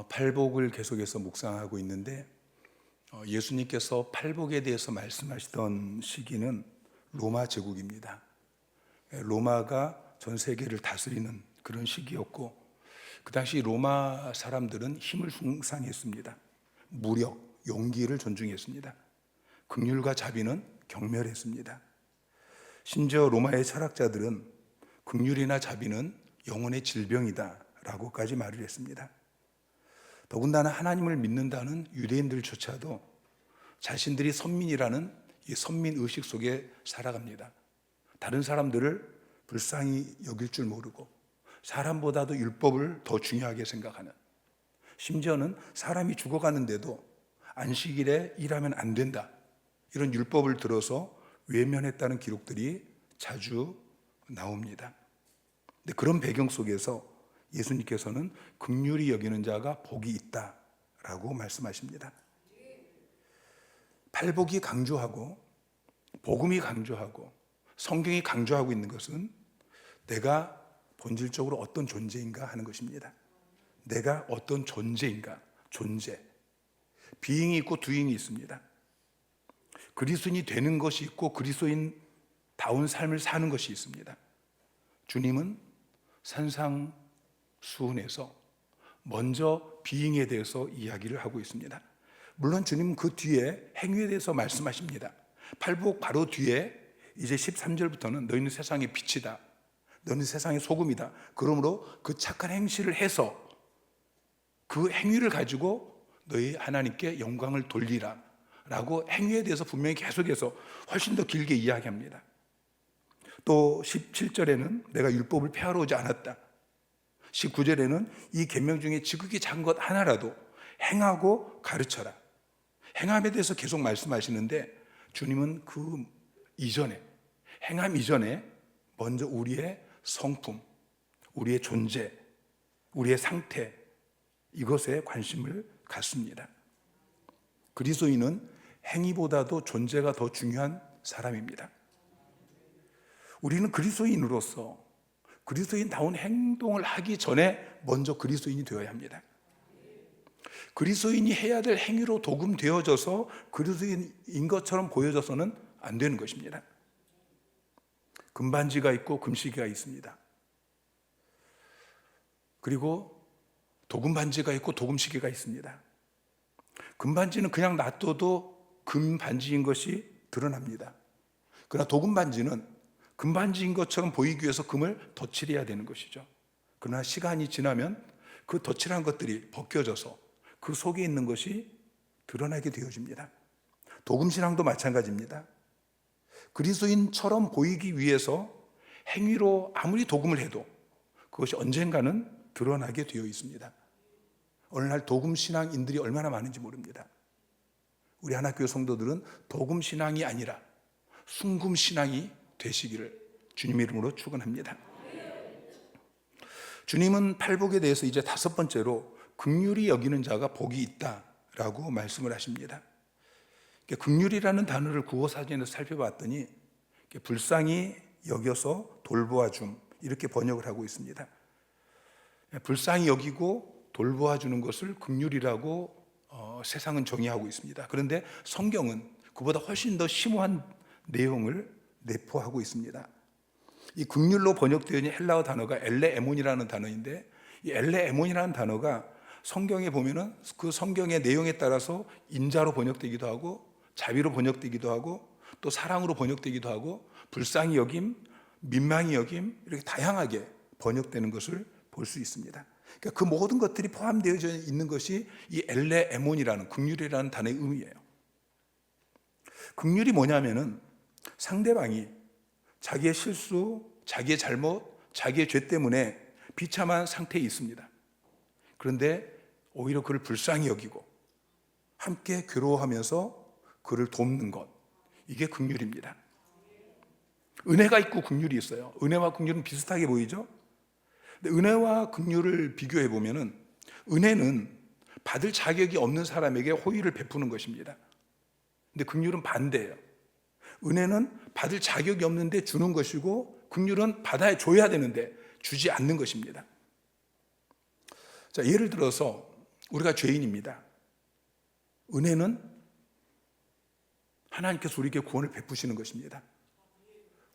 팔복을 계속해서 묵상하고 있는데 예수님께서 팔복에 대해서 말씀하시던 시기는 로마 제국입니다. 로마가 전 세계를 다스리는 그런 시기였고, 그 당시 로마 사람들은 힘을 숭상했습니다. 무력, 용기를 존중했습니다. 긍휼과 자비는 경멸했습니다. 심지어 로마의 철학자들은 긍휼이나 자비는 영혼의 질병이다 라고까지 말을 했습니다. 더군다나 하나님을 믿는다는 유대인들조차도 자신들이 선민이라는 이 선민 의식 속에 살아갑니다. 다른 사람들을 불쌍히 여길 줄 모르고 사람보다도 율법을 더 중요하게 생각하는, 심지어는 사람이 죽어가는데도 안식일에 일하면 안 된다, 이런 율법을 들어서 외면했다는 기록들이 자주 나옵니다. 근데 그런 배경 속에서 예수님께서는 긍휼히 여기는 자가 복이 있다라고 말씀하십니다. 팔복이 강조하고 복음이 강조하고 성경이 강조하고 있는 것은 내가 본질적으로 어떤 존재인가 하는 것입니다. 내가 어떤 존재인가, 존재. 비잉이 있고 두잉이 있습니다. 그리스도인이 되는 것이 있고 그리스도인다운 삶을 사는 것이 있습니다. 주님은 산상수훈에서 먼저 비잉에 대해서 이야기를 하고 있습니다. 물론 주님은 그 뒤에 행위에 대해서 말씀하십니다. 팔복 바로 뒤에 이제 13절부터는 너희는 세상의 빛이다, 너희는 세상의 소금이다, 그러므로 그 착한 행실을 해서 그 행위를 가지고 너희 하나님께 영광을 돌리라 라고 행위에 대해서 분명히 계속해서 훨씬 더 길게 이야기합니다. 또 17절에는 내가 율법을 폐하러 오지 않았다, 19절에는 이 계명 중에 지극히 작은 것 하나라도 행하고 가르쳐라. 행함에 대해서 계속 말씀하시는데 주님은 그 이전에, 행함 이전에 먼저 우리의 성품, 우리의 존재, 우리의 상태, 이것에 관심을 갖습니다. 그리스도인은 행위보다도 존재가 더 중요한 사람입니다. 우리는 그리스도인으로서 그리스도인다운 행동을 하기 전에 먼저 그리스도인이 되어야 합니다. 그리스도인이 해야 될 행위로 도금되어져서 그리스도인인 것처럼 보여져서는 안 되는 것입니다. 금반지가 있고 금시계가 있습니다. 그리고 도금반지가 있고 도금시계가 있습니다. 금반지는 그냥 놔둬도 금반지인 것이 드러납니다. 그러나 도금반지는 금반지인 것처럼 보이기 위해서 금을 덧칠해야 되는 것이죠. 그러나 시간이 지나면 그 덧칠한 것들이 벗겨져서 그 속에 있는 것이 드러나게 되어집니다. 도금신앙도 마찬가지입니다. 그리스도인처럼 보이기 위해서 행위로 아무리 도금을 해도 그것이 언젠가는 드러나게 되어 있습니다. 어느 날 도금신앙인들이 얼마나 많은지 모릅니다. 우리 하나교회 성도들은 도금신앙이 아니라 순금신앙이 되시기를 주님의 이름으로 축원합니다. 주님은 팔복에 대해서 이제 5번째로 긍휼히 여기는 자가 복이 있다라고 말씀을 하십니다. 긍휼이라는 단어를 국어사전에서 살펴봤더니 불쌍히 여겨서 돌보아줌, 이렇게 번역을 하고 있습니다. 불쌍히 여기고 돌보아주는 것을 긍휼이라고 세상은 정의하고 있습니다. 그런데 성경은 그보다 훨씬 더 심오한 내용을 내포하고 있습니다. 이 긍휼로 번역되어 있는 헬라어 단어가 엘레에몬이라는 단어인데, 이 엘레에몬이라는 단어가 성경에 보면은 그 성경의 내용에 따라서 인자로 번역되기도 하고 자비로 번역되기도 하고 또 사랑으로 번역되기도 하고 불쌍히 여김, 민망히 여김, 이렇게 다양하게 번역되는 것을 볼 수 있습니다. 그러니까 그 모든 것들이 포함되어 있는 것이 이 엘레에몬이라는 긍휼이라는 단어의 의미예요. 긍휼이 뭐냐면은 상대방이 자기의 실수, 자기의 잘못, 자기의 죄 때문에 비참한 상태에 있습니다. 그런데 오히려 그를 불쌍히 여기고 함께 괴로워하면서 그를 돕는 것, 이게 긍휼입니다. 은혜가 있고 긍휼이 있어요. 은혜와 긍휼은 비슷하게 보이죠? 근데 은혜와 긍휼을 비교해 보면은 은혜는 받을 자격이 없는 사람에게 호의를 베푸는 것입니다. 근데 긍휼은 반대예요. 은혜는 받을 자격이 없는데 주는 것이고 긍휼은 받아줘야 되는데 주지 않는 것입니다. 자, 예를 들어서 우리가 죄인입니다. 은혜는 하나님께서 우리에게 구원을 베푸시는 것입니다.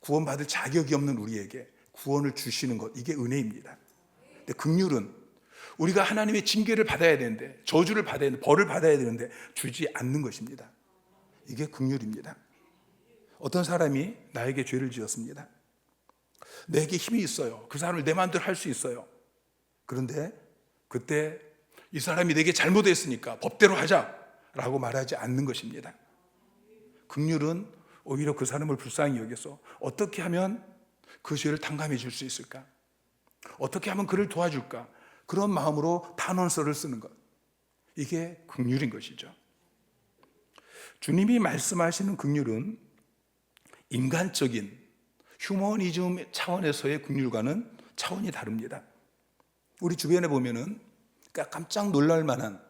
구원받을 자격이 없는 우리에게 구원을 주시는 것, 이게 은혜입니다. 근데 긍휼은 우리가 하나님의 징계를 받아야 되는데, 저주를 받아야 되는데, 벌을 받아야 되는데 주지 않는 것입니다. 이게 긍휼입니다. 어떤 사람이 나에게 죄를 지었습니다. 내게 힘이 있어요. 그 사람을 내 마음대로 할 수 있어요. 그런데 그때 이 사람이 내게 잘못했으니까 법대로 하자라고 말하지 않는 것입니다. 긍휼은 오히려 그 사람을 불쌍히 여겨서 어떻게 하면 그 죄를 탕감해 줄 수 있을까? 어떻게 하면 그를 도와줄까? 그런 마음으로 탄원서를 쓰는 것, 이게 긍휼인 것이죠. 주님이 말씀하시는 긍휼은 인간적인 휴머니즘 차원에서의 긍휼과는 차원이 다릅니다. 우리 주변에 보면은 깜짝 놀랄 만한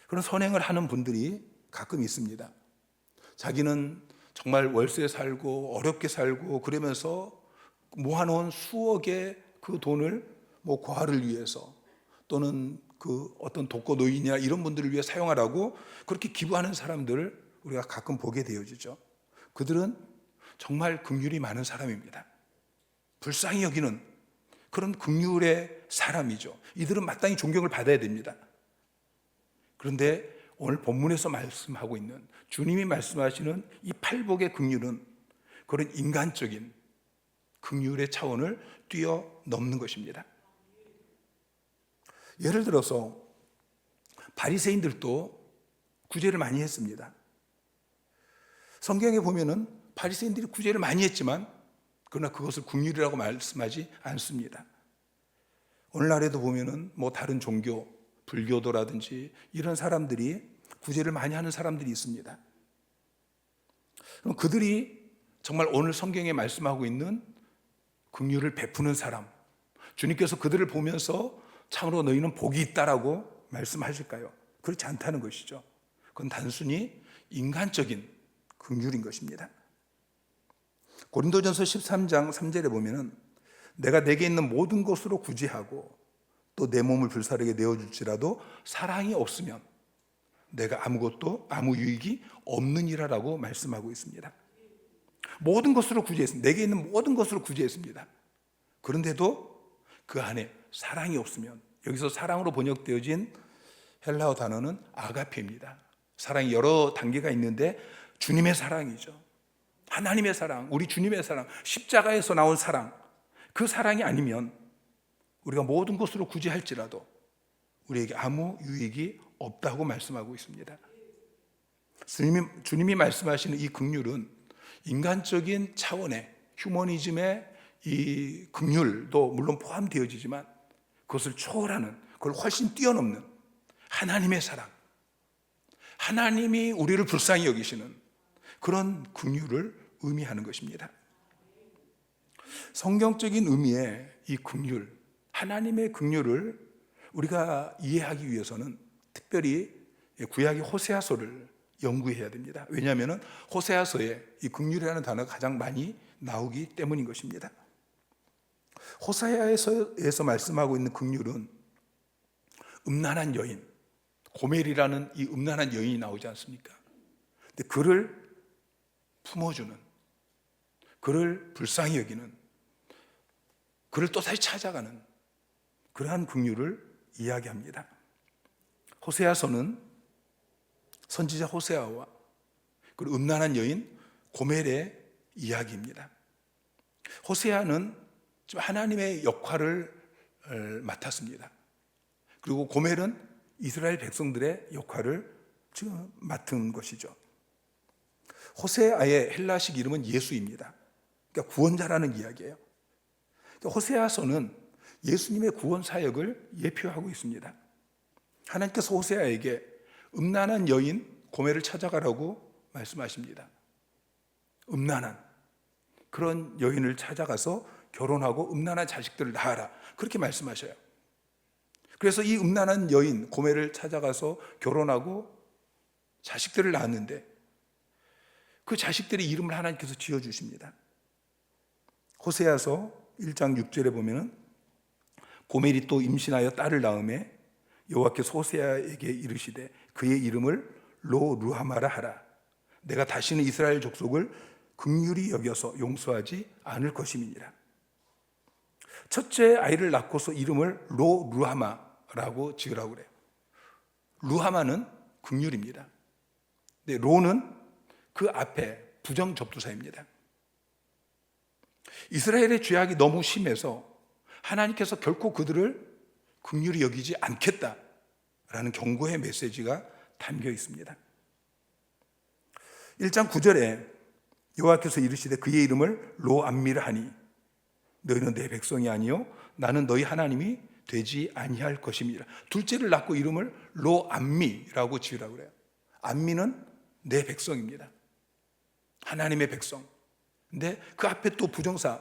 그런 선행을 하는 분들이 가끔 있습니다. 자기는 정말 월세 살고 어렵게 살고 그러면서 모아놓은 수억의 그 돈을 뭐 고아를 위해서 또는 그 어떤 독거 노인이나 이런 분들을 위해 사용하라고 그렇게 기부하는 사람들을 우리가 가끔 보게 되어지죠. 그들은 정말 긍휼이 많은 사람입니다. 불쌍히 여기는 그런 긍휼의 사람이죠. 이들은 마땅히 존경을 받아야 됩니다. 그런데 오늘 본문에서 말씀하고 있는 주님이 말씀하시는 이 팔복의 긍휼은 그런 인간적인 긍휼의 차원을 뛰어넘는 것입니다. 예를 들어서 바리새인들도 구제를 많이 했습니다. 성경에 보면은 바리새인들이 구제를 많이 했지만 그러나 그것을 긍휼이라고 말씀하지 않습니다. 오늘날에도 보면은 뭐 다른 종교, 불교도라든지 이런 사람들이 구제를 많이 하는 사람들이 있습니다. 그럼 그들이 정말 오늘 성경에 말씀하고 있는 긍휼을 베푸는 사람, 주님께서 그들을 보면서 참으로 너희는 복이 있다라고 말씀하실까요? 그렇지 않다는 것이죠. 그건 단순히 인간적인 긍휼인 것입니다. 고린도전서 13장 3절에 보면은 내가 내게 있는 모든 것으로 구제하고 또 내 몸을 불사르게 내어줄지라도 사랑이 없으면 내가 아무것도 아무 유익이 없느니라라고 말씀하고 있습니다. 모든 것으로 구제했습니다. 내게 있는 모든 것으로 구제했습니다. 그런데도 그 안에 사랑이 없으면, 여기서 사랑으로 번역되어진 헬라어 단어는 아가페입니다. 사랑이 여러 단계가 있는데 주님의 사랑이죠. 하나님의 사랑, 우리 주님의 사랑, 십자가에서 나온 사랑, 그 사랑이 아니면 우리가 모든 것으로 구제할지라도 우리에게 아무 유익이 없다고 말씀하고 있습니다. 주님이 말씀하시는 이 긍휼은 인간적인 차원의 휴머니즘의 이 긍휼도 물론 포함되어지지만 그것을 초월하는, 그걸 훨씬 뛰어넘는 하나님의 사랑, 하나님이 우리를 불쌍히 여기시는 그런 긍휼을 의미하는 것입니다. 성경적인 의미의 이 긍휼, 하나님의 긍휼을 우리가 이해하기 위해서는 특별히 구약의 호세아서를 연구해야 됩니다. 왜냐하면 호세아서에 이 긍휼이라는 단어가 가장 많이 나오기 때문인 것입니다. 호세아서에서 말씀하고 있는 긍휼은 음란한 여인, 고멜이라는 이 음란한 여인이 나오지 않습니까? 근데 그를 품어주는, 그를 불쌍히 여기는, 그를 또다시 찾아가는 그러한 긍휼을 이야기합니다. 호세아서는 선지자 호세아와 그리고 음란한 여인 고멜의 이야기입니다. 호세아는 지금 하나님의 역할을 맡았습니다. 그리고 고멜은 이스라엘 백성들의 역할을 지금 맡은 것이죠. 호세아의 헬라식 이름은 예수입니다. 그러니까 구원자라는 이야기예요. 그러니까 호세아서는 예수님의 구원 사역을 예표하고 있습니다. 하나님께서 호세아에게 음란한 여인 고멜을 찾아가라고 말씀하십니다. 음란한 그런 여인을 찾아가서 결혼하고 음란한 자식들을 낳아라, 그렇게 말씀하셔요. 그래서 이 음란한 여인 고멜을 찾아가서 결혼하고 자식들을 낳았는데 그 자식들의 이름을 하나님께서 지어주십니다. 호세아서 1장 6절에 보면은 고멜이 또 임신하여 딸을 낳음에 여호와께서 호세아에게 이르시되 그의 이름을 로 루하마라 하라. 내가 다시는 이스라엘 족속을 긍휼히 여겨서 용서하지 않을 것임이니라. 첫째 아이를 낳고서 이름을 로 루하마라고 지으라고 그래요. 루하마는 긍휼입니다. 근데 로는 그 앞에 부정접두사입니다. 이스라엘의 죄악이 너무 심해서 하나님께서 결코 그들을 긍휼히 여기지 않겠다라는 경고의 메시지가 담겨 있습니다. 1장 9절에 여호와께서 이르시되 그의 이름을 로암미라 하니 너희는 내 백성이 아니요 나는 너희 하나님이 되지 아니할 것입니다. 둘째를 낳고 이름을 로암미라고 지으라고 그래요. 암미는 내 백성입니다. 하나님의 백성. 근데 그 앞에 또 부정사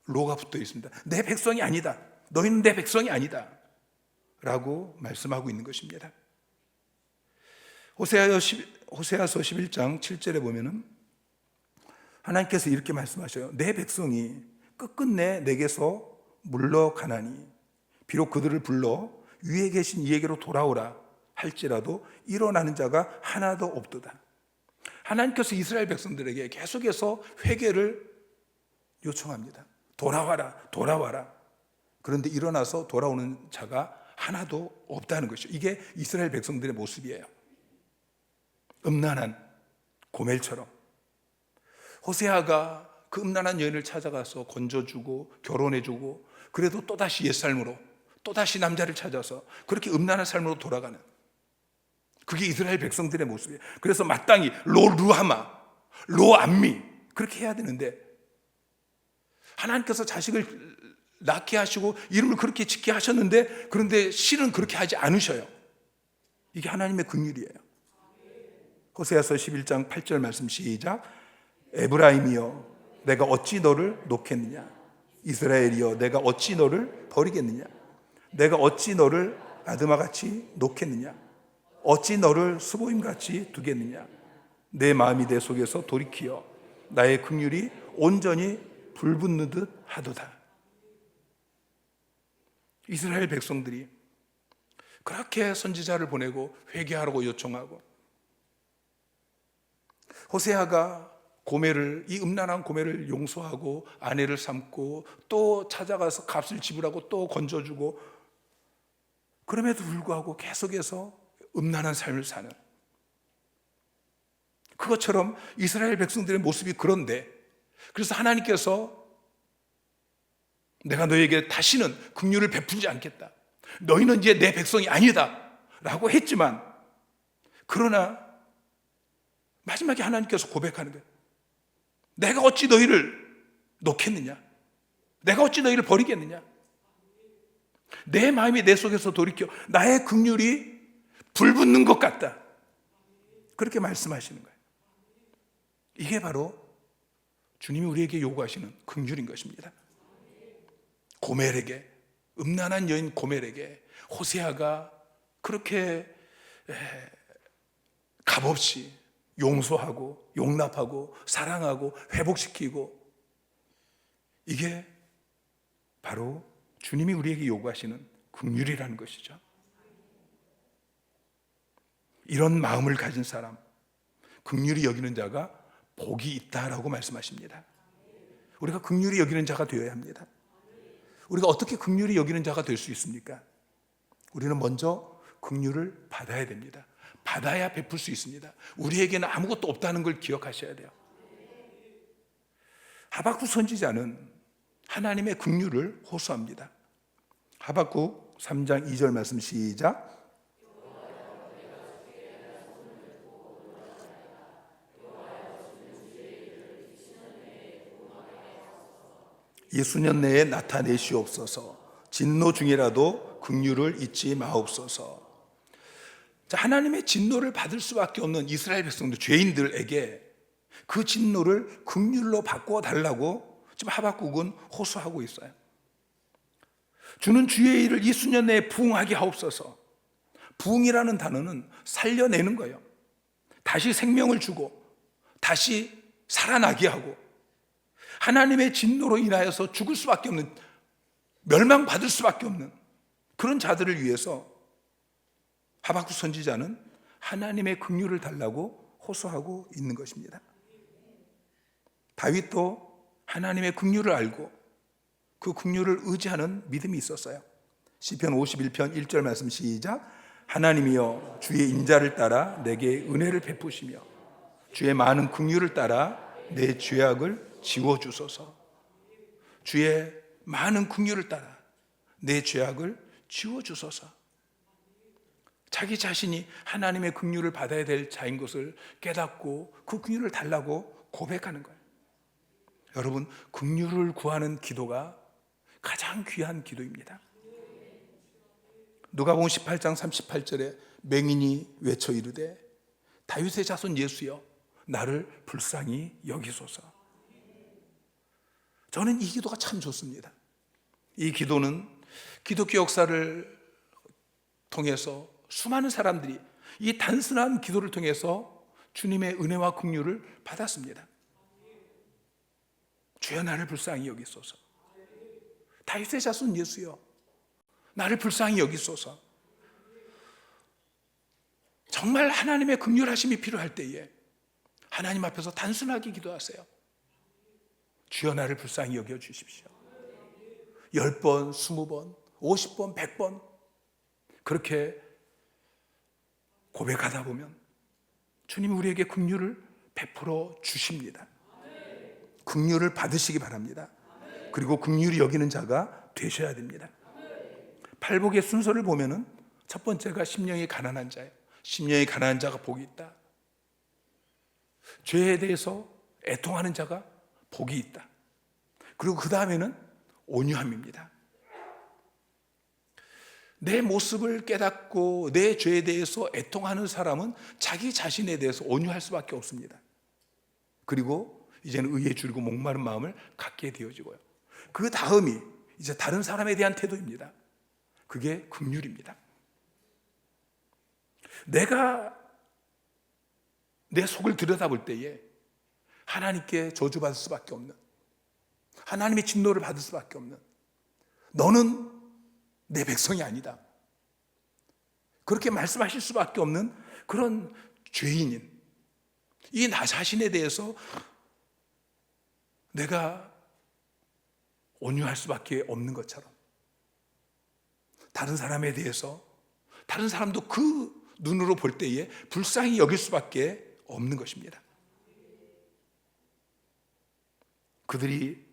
로가 붙어 있습니다. 내 백성이 아니다. 너희는 내 백성이 아니다 라고 말씀하고 있는 것입니다. 호세아서 11장 7절에 보면은 하나님께서 이렇게 말씀하셔요. 내 백성이 끝끝내 내게서 물러가나니 비록 그들을 불러 위에 계신 이에게로 돌아오라 할지라도 일어나는 자가 하나도 없도다. 하나님께서 이스라엘 백성들에게 계속해서 회개를 요청합니다. 돌아와라, 돌아와라. 그런데 일어나서 돌아오는 자가 하나도 없다는 것이죠. 이게 이스라엘 백성들의 모습이에요. 음란한 고멜처럼. 호세아가 그 음란한 여인을 찾아가서 건져주고 결혼해주고 그래도 또다시 옛삶으로 또다시 남자를 찾아서 그렇게 음란한 삶으로 돌아가는, 그게 이스라엘 백성들의 모습이에요. 그래서 마땅히 로루하마, 로암미 그렇게 해야 되는데 하나님께서 자식을 낳게 하시고 이름을 그렇게 짓게 하셨는데 그런데 실은 그렇게 하지 않으셔요. 이게 하나님의 긍휼이에요. 호세아서 11장 8절 말씀 시작. 에브라임이여 내가 어찌 너를 놓겠느냐, 이스라엘이여 내가 어찌 너를 버리겠느냐, 내가 어찌 너를 아드마같이 놓겠느냐, 어찌 너를 스보임같이 두겠느냐, 내 마음이 내 속에서 돌이키어 나의 긍휼이 온전히 불붙는 듯 하도다. 이스라엘 백성들이 그렇게 선지자를 보내고 회개하라고 요청하고 호세아가 고멜을, 이 음란한 고멜을 용서하고 아내를 삼고 또 찾아가서 값을 지불하고 또 건져주고 그럼에도 불구하고 계속해서 음란한 삶을 사는, 그것처럼 이스라엘 백성들의 모습이 그런데 그래서 하나님께서 내가 너에게 다시는 긍휼을 베풀지 않겠다, 너희는 이제 내 백성이 아니다 라고 했지만 그러나 마지막에 하나님께서 고백하는 거예요. 내가 어찌 너희를 놓겠느냐, 내가 어찌 너희를 버리겠느냐, 내 마음이 내 속에서 돌이켜 나의 긍휼이 불붙는 것 같다, 그렇게 말씀하시는 거예요. 이게 바로 주님이 우리에게 요구하시는 긍휼인 것입니다. 고멜에게, 음란한 여인 고멜에게 호세아가 그렇게 값없이 용서하고 용납하고 사랑하고 회복시키고, 이게 바로 주님이 우리에게 요구하시는 긍휼이라는 것이죠. 이런 마음을 가진 사람, 긍휼히 여기는 자가 복이 있다라고 말씀하십니다. 우리가 긍휼히 여기는 자가 되어야 합니다. 우리가 어떻게 긍휼히 여기는 자가 될 수 있습니까? 우리는 먼저 긍휼을 받아야 됩니다. 받아야 베풀 수 있습니다. 우리에게는 아무것도 없다는 걸 기억하셔야 돼요. 하박국 선지자는 하나님의 긍휼을 호소합니다. 하박국 3장 2절 말씀 시작. 이 수년 내에 나타내시옵소서. 진노 중이라도 긍휼을 잊지 마옵소서. 자, 하나님의 진노를 받을 수밖에 없는 이스라엘 백성들, 죄인들에게 그 진노를 긍휼로 바꾸어 달라고 지금 하박국은 호소하고 있어요. 주는 주의 일을 이 수년 내에 부응하게 하옵소서. 부응이라는 단어는 살려내는 거예요. 다시 생명을 주고 다시 살아나게 하고, 하나님의 진노로 인하여서 죽을 수밖에 없는, 멸망받을 수밖에 없는 그런 자들을 위해서 하박국 선지자는 하나님의 긍휼을 달라고 호소하고 있는 것입니다. 다윗도 하나님의 긍휼을 알고 그 긍휼을 의지하는 믿음이 있었어요. 시편 51편 1절 말씀 시작. 하나님이여 주의 인자를 따라 내게 은혜를 베푸시며 주의 많은 긍휼을 따라 내 죄악을 지워주소서. 주의 많은 긍휼을 따라 내 죄악을 지워주소서. 자기 자신이 하나님의 긍휼을 받아야 될 자인 것을 깨닫고 그 긍휼을 달라고 고백하는 거예요. 여러분, 긍휼을 구하는 기도가 가장 귀한 기도입니다. 누가복음 18장 38절에 맹인이 외쳐 이르되 다윗의 자손 예수여 나를 불쌍히 여기소서. 저는 이 기도가 참 좋습니다. 이 기도는 기독교 역사를 통해서 수많은 사람들이 이 단순한 기도를 통해서 주님의 은혜와 긍휼을 받았습니다. 주여 나를 불쌍히 여기소서. 다윗의 자손 예수여 나를 불쌍히 여기소서. 정말 하나님의 긍휼하심이 필요할 때에 하나님 앞에서 단순하게 기도하세요. 주여 나를 불쌍히 여겨 주십시오. 10번, 20번, 50번, 100번 그렇게 고백하다 보면 주님이 우리에게 긍휼을 베풀어 주십니다. 긍휼을 받으시기 바랍니다. 그리고 긍휼히 여기는 자가 되셔야 됩니다. 팔복의 순서를 보면은 첫 번째가 심령이 가난한 자예요. 심령이 가난한 자가 복이 있다. 죄에 대해서 애통하는 자가 복이 있다. 그리고 그 다음에는 온유함입니다. 내 모습을 깨닫고 내 죄에 대해서 애통하는 사람은 자기 자신에 대해서 온유할 수밖에 없습니다. 그리고 이제는 의에 줄이고 목마른 마음을 갖게 되어지고요. 그 다음이 이제 다른 사람에 대한 태도입니다. 그게 긍휼입니다. 내가 내 속을 들여다볼 때에 하나님께 저주받을 수밖에 없는, 하나님의 진노를 받을 수밖에 없는, 너는 내 백성이 아니다, 그렇게 말씀하실 수밖에 없는 그런 죄인인 이 나 자신에 대해서 내가 온유할 수밖에 없는 것처럼 다른 사람에 대해서 다른 사람도 그 눈으로 볼 때에 불쌍히 여길 수밖에 없는 것입니다. 그들이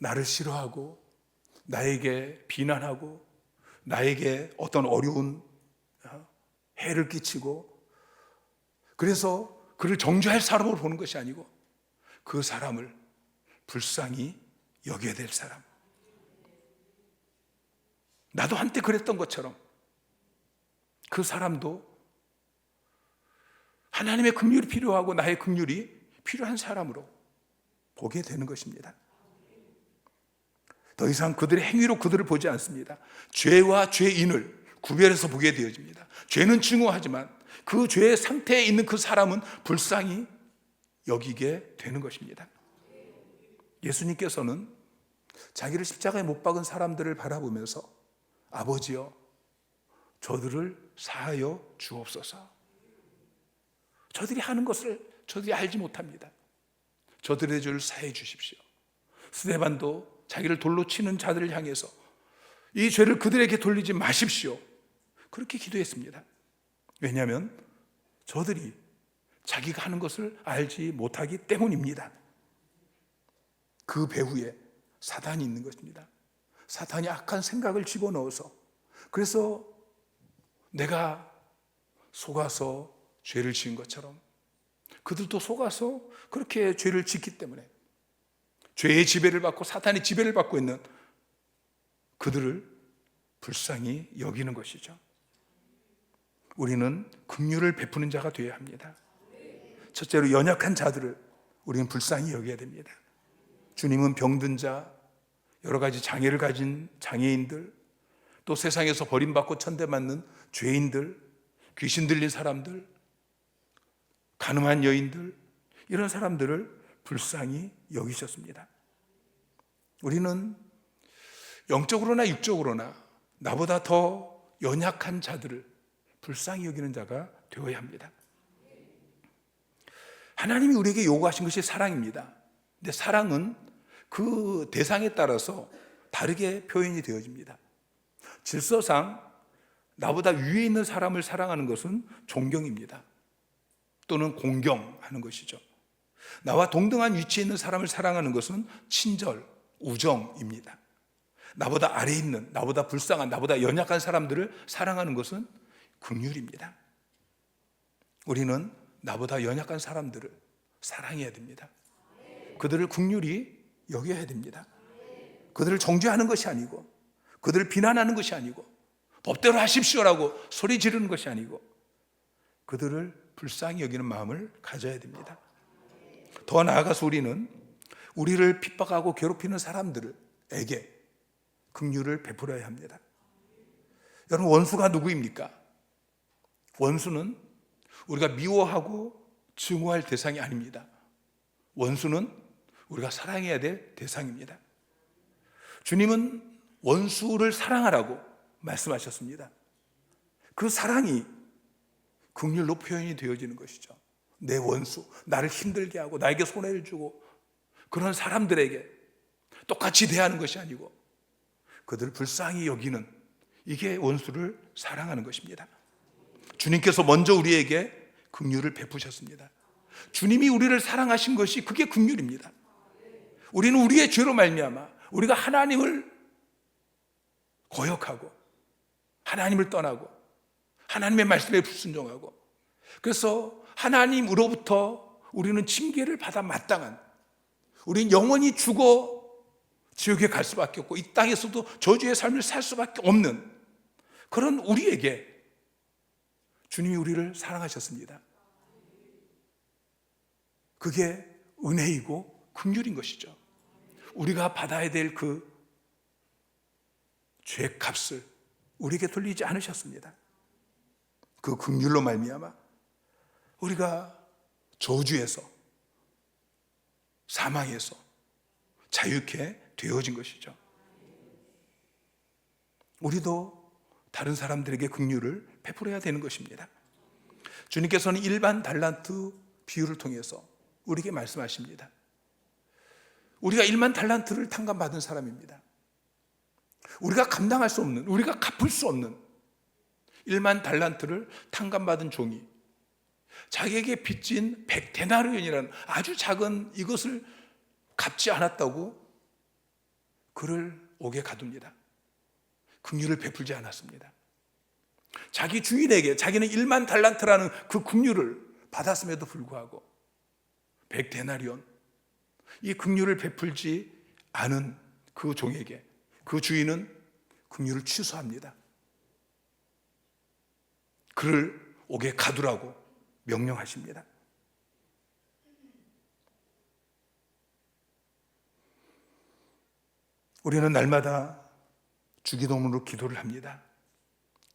나를 싫어하고 나에게 비난하고 나에게 어떤 어려운 해를 끼치고 그래서 그를 정죄할 사람으로 보는 것이 아니고 그 사람을 불쌍히 여겨야 될 사람, 나도 한때 그랬던 것처럼 그 사람도 하나님의 긍휼이 필요하고 나의 긍휼이 필요한 사람으로 보게 되는 것입니다. 더 이상 그들의 행위로 그들을 보지 않습니다. 죄와 죄인을 구별해서 보게 되어집니다. 죄는 증오하지만 그 죄의 상태에 있는 그 사람은 불쌍히 여기게 되는 것입니다. 예수님께서는 자기를 십자가에 못 박은 사람들을 바라보면서 아버지여 저들을 사하여 주옵소서. 저들이 하는 것을 저들이 알지 못합니다. 저들의 죄를 사해 주십시오. 스데반도 자기를 돌로 치는 자들을 향해서 이 죄를 그들에게 돌리지 마십시오, 그렇게 기도했습니다. 왜냐하면 저들이 자기가 하는 것을 알지 못하기 때문입니다. 그 배후에 사단이 있는 것입니다. 사탄이 악한 생각을 집어넣어서 그래서 내가 속아서 죄를 지은 것처럼 그들도 속아서 그렇게 죄를 짓기 때문에 죄의 지배를 받고 사탄의 지배를 받고 있는 그들을 불쌍히 여기는 것이죠. 우리는 긍휼을 베푸는 자가 되어야 합니다. 첫째로 연약한 자들을 우리는 불쌍히 여겨야 됩니다. 주님은 병든 자, 여러 가지 장애를 가진 장애인들, 또 세상에서 버림받고 천대받는 죄인들, 귀신 들린 사람들, 가늠한 여인들, 이런 사람들을 불쌍히 여기셨습니다. 우리는 영적으로나 육적으로나 나보다 더 연약한 자들을 불쌍히 여기는 자가 되어야 합니다. 하나님이 우리에게 요구하신 것이 사랑입니다. 근데 사랑은 그 대상에 따라서 다르게 표현이 되어집니다. 질서상 나보다 위에 있는 사람을 사랑하는 것은 존경입니다. 또는 공경하는 것이죠. 나와 동등한 위치에 있는 사람을 사랑하는 것은 친절, 우정입니다. 나보다 아래에 있는, 나보다 불쌍한, 나보다 연약한 사람들을 사랑하는 것은 긍휼입니다. 우리는 나보다 연약한 사람들을 사랑해야 됩니다. 그들을 긍휼히 여겨야 됩니다. 그들을 정죄하는 것이 아니고, 그들을 비난하는 것이 아니고, 법대로 하십시오라고 소리 지르는 것이 아니고, 그들을 불쌍히 여기는 마음을 가져야 됩니다. 더 나아가서 우리를 핍박하고 괴롭히는 사람들에게 긍휼을 베풀어야 합니다. 여러분, 원수가 누구입니까? 원수는 우리가 미워하고 증오할 대상이 아닙니다. 원수는 우리가 사랑해야 될 대상입니다. 주님은 원수를 사랑하라고 말씀하셨습니다. 그 사랑이 긍휼로 표현이 되어지는 것이죠. 내 원수, 나를 힘들게 하고 나에게 손해를 주고 그런 사람들에게 똑같이 대하는 것이 아니고 그들을 불쌍히 여기는, 이게 원수를 사랑하는 것입니다. 주님께서 먼저 우리에게 긍휼을 베푸셨습니다. 주님이 우리를 사랑하신 것이 그게 긍휼입니다. 우리는 우리의 죄로 말미암아 우리가 하나님을 거역하고 하나님을 떠나고 하나님의 말씀에 불순종하고, 그래서 하나님으로부터 우리는 징계를 받아 마땅한, 우리는 영원히 죽어 지옥에 갈 수밖에 없고 이 땅에서도 저주의 삶을 살 수밖에 없는 그런 우리에게 주님이 우리를 사랑하셨습니다. 그게 은혜이고 긍휼인 것이죠. 우리가 받아야 될 그 죄값을 우리에게 돌리지 않으셨습니다. 그 긍휼로 말미암아 우리가 저주에서, 사망에서 자유케 되어진 것이죠. 우리도 다른 사람들에게 긍휼을 베풀어야 되는 것입니다. 주님께서는 일반 달란트 비유를 통해서 우리에게 말씀하십니다. 우리가 1만 달란트를 탕감받은 사람입니다. 우리가 감당할 수 없는, 우리가 갚을 수 없는 1만 달란트를 탕감받은 종이 자기에게 빚진 100데나리온이라는 아주 작은 이것을 갚지 않았다고 그를 옥에 가둡니다. 긍휼을 베풀지 않았습니다. 자기 주인에게 자기는 1만 달란트라는 그 긍휼을 받았음에도 불구하고 100데나리온, 이 긍휼을 베풀지 않은 그 종에게 그 주인은 긍휼을 취소합니다. 그를 옥에 가두라고 명령하십니다. 우리는 날마다 주기도문으로 기도를 합니다.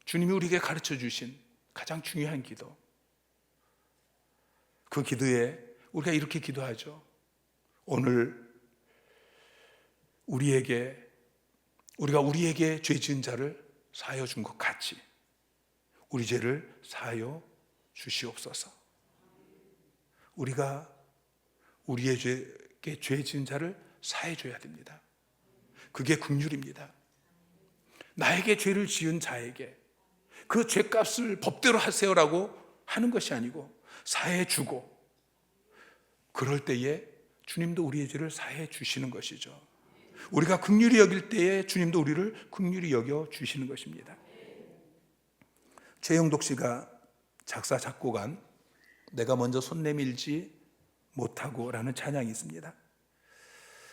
주님이 우리에게 가르쳐 주신 가장 중요한 기도, 그 기도에 우리가 이렇게 기도하죠. 오늘 우리가 우리에게 죄 지은 자를 사하여 준 것 같이 우리 죄를 사하여 주시옵소서. 우리가 우리에게 죄 지은 자를 사해 줘야 됩니다. 그게 긍휼입니다. 나에게 죄를 지은 자에게 그 죄값을 법대로 하세요라고 하는 것이 아니고 사해 주고, 그럴 때에 주님도 우리의 죄를 사해 주시는 것이죠. 우리가 긍휼히 여길 때에 주님도 우리를 긍휼히 여겨 주시는 것입니다. 최영독 씨가 작사 작곡한 내가 먼저 손 내밀지 못하고 라는 찬양이 있습니다.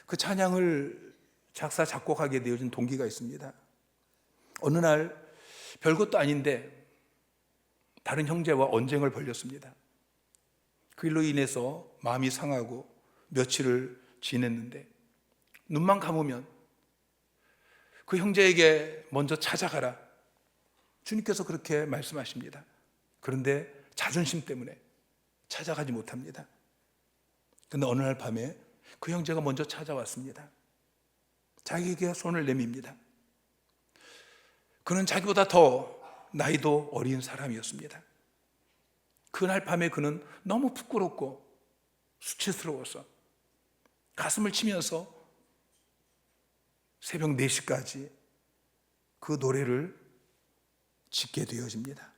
그 찬양을 작사 작곡하게 되어진 동기가 있습니다. 어느 날 별것도 아닌데 다른 형제와 언쟁을 벌였습니다. 그 일로 인해서 마음이 상하고 며칠을 지냈는데 눈만 감으면 그 형제에게 먼저 찾아가라, 주님께서 그렇게 말씀하십니다. 그런데 자존심 때문에 찾아가지 못합니다. 그런데 어느 날 밤에 그 형제가 먼저 찾아왔습니다. 자기에게 손을 내밉니다. 그는 자기보다 더 나이도 어린 사람이었습니다. 그날 밤에 그는 너무 부끄럽고 수치스러워서 가슴을 치면서 새벽 4시까지 그 노래를 짓게 되어집니다.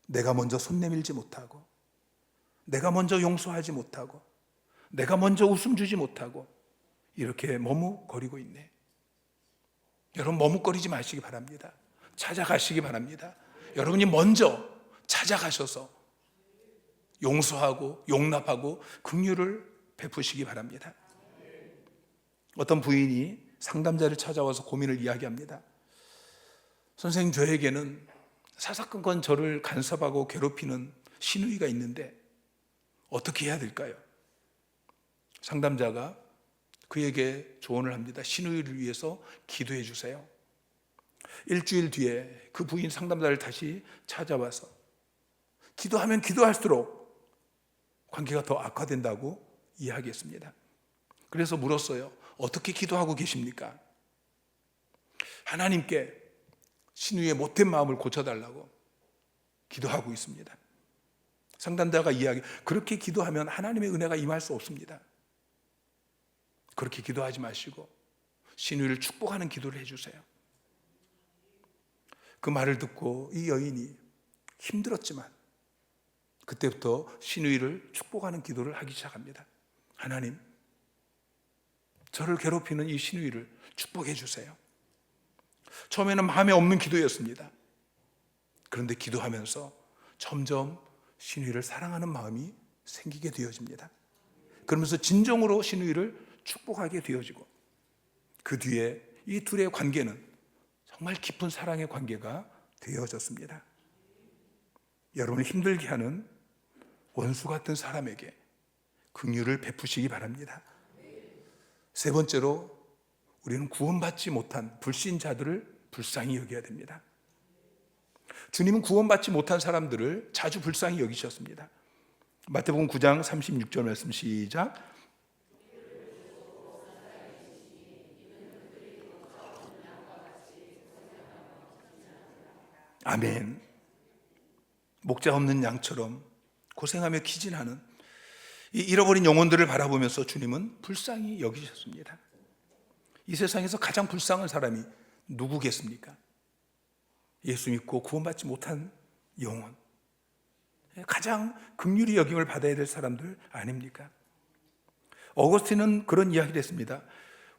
내가 먼저 손 내밀지 못하고, 내가 먼저 용서하지 못하고, 내가 먼저 웃음 주지 못하고 이렇게 머뭇거리고 있네. 여러분, 머뭇거리지 마시기 바랍니다. 찾아가시기 바랍니다. 여러분이 먼저 찾아가셔서 용서하고 용납하고 긍휼을 베푸시기 바랍니다. 어떤 부인이 상담자를 찾아와서 고민을 이야기합니다. 선생님, 저에게는 사사건건 저를 간섭하고 괴롭히는 시누이가 있는데 어떻게 해야 될까요? 상담자가 그에게 조언을 합니다. 시누이를 위해서 기도해 주세요. 일주일 뒤에 그 부인 상담자를 다시 찾아와서 기도하면 기도할수록 관계가 더 악화된다고 이야기했습니다. 그래서 물었어요. 어떻게 기도하고 계십니까? 하나님께 시누이의 못된 마음을 고쳐달라고 기도하고 있습니다. 상담자가 그렇게 기도하면 하나님의 은혜가 임할 수 없습니다. 그렇게 기도하지 마시고 시누이를 축복하는 기도를 해주세요. 그 말을 듣고 이 여인이 힘들었지만 그때부터 시누이를 축복하는 기도를 하기 시작합니다. 하나님, 저를 괴롭히는 이 시누이를 축복해 주세요. 처음에는 마음에 없는 기도였습니다. 그런데 기도하면서 점점 시누이를 사랑하는 마음이 생기게 되어집니다. 그러면서 진정으로 시누이를 축복하게 되어지고, 그 뒤에 이 둘의 관계는 정말 깊은 사랑의 관계가 되어졌습니다. 여러분을 힘들게 하는 원수 같은 사람에게 긍휼을 베푸시기 바랍니다. 세 번째로, 우리는 구원받지 못한 불신자들을 불쌍히 여겨야 됩니다. 주님은 구원받지 못한 사람들을 자주 불쌍히 여기셨습니다. 마태복음 9장 36절 말씀 시작. 아멘. 목자 없는 양처럼 고생하며 기진하는 이 잃어버린 영혼들을 바라보면서 주님은 불쌍히 여기셨습니다. 이 세상에서 가장 불쌍한 사람이 누구겠습니까? 예수 믿고 구원받지 못한 영혼, 가장 긍휼히 여김을 받아야 될 사람들 아닙니까? 어거스틴은 그런 이야기를 했습니다.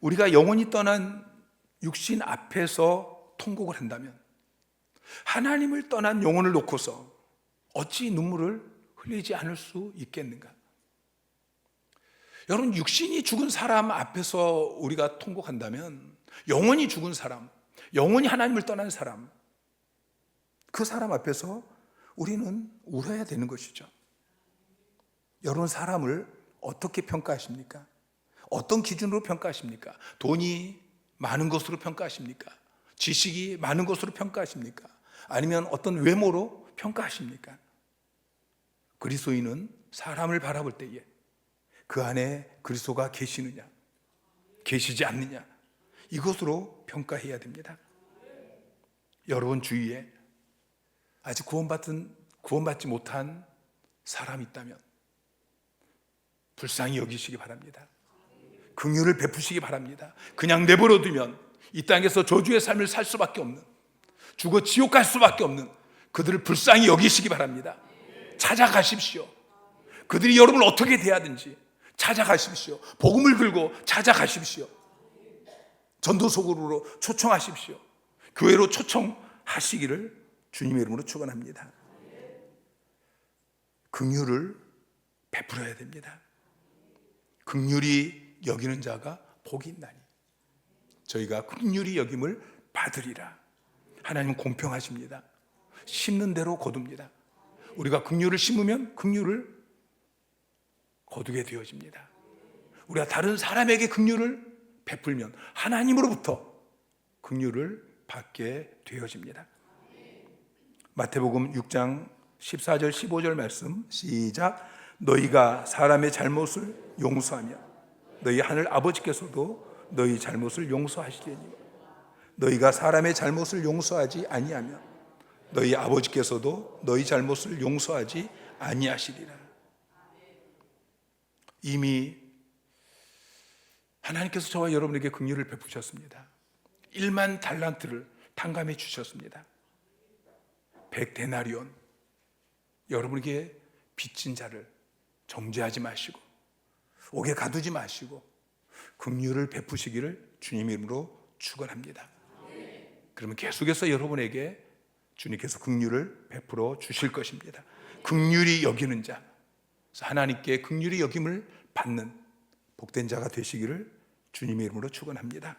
우리가 영혼이 떠난 육신 앞에서 통곡을 한다면 하나님을 떠난 영혼을 놓고서 어찌 눈물을 흘리지 않을 수 있겠는가? 여러분, 육신이 죽은 사람 앞에서 우리가 통곡한다면 영혼이 죽은 사람, 영혼이 하나님을 떠난 사람, 그 사람 앞에서 우리는 울어야 되는 것이죠. 여러분, 사람을 어떻게 평가하십니까? 어떤 기준으로 평가하십니까? 돈이 많은 것으로 평가하십니까? 지식이 많은 것으로 평가하십니까? 아니면 어떤 외모로 평가하십니까? 그리스도인은 사람을 바라볼 때에 그 안에 그리스도가 계시느냐, 계시지 않느냐, 이것으로 평가해야 됩니다. 여러분 주위에 아직 구원받지 못한 사람이 있다면 불쌍히 여기시기 바랍니다. 긍휼을 베푸시기 바랍니다. 그냥 내버려 두면 이 땅에서 저주의 삶을 살 수밖에 없는, 죽어 지옥 갈 수밖에 없는 그들을 불쌍히 여기시기 바랍니다. 찾아가십시오. 그들이 여러분을 어떻게 대하든지 찾아가십시오. 복음을 들고 찾아가십시오. 전도소그룹으로 초청하십시오. 교회로 초청하시기를 주님의 이름으로 축원합니다. 긍휼을 베풀어야 됩니다. 긍휼히 여기는 자가 복이 있나니 저희가 긍휼히 여김을 받으리라. 하나님은 공평하십니다. 심는 대로 거둡니다. 우리가 긍휼을 심으면 긍휼을 거두게 되어집니다. 우리가 다른 사람에게 긍휼을 베풀면 하나님으로부터 긍휼을 받게 되어집니다. 마태복음 6장 14절 15절 말씀 시작. 너희가 사람의 잘못을 용서하며 너희 하늘 아버지께서도 너희 잘못을 용서하시리니 너희가 사람의 잘못을 용서하지 아니하면 너희 아버지께서도 너희 잘못을 용서하지 아니하시리라. 이미 하나님께서 저와 여러분에게 긍휼을 베푸셨습니다. 1만 달란트를 탕감해 주셨습니다. 100데나리온, 여러분에게 빚진 자를 정죄하지 마시고 옥에 가두지 마시고 긍휼을 베푸시기를 주님 이름으로 축원합니다. 그러면 계속해서 여러분에게 주님께서 긍휼을 베풀어 주실 것입니다. 긍휼히 여기는 자, 하나님께 긍휼히 여김을 받는 복된 자가 되시기를 주님의 이름으로 축원합니다.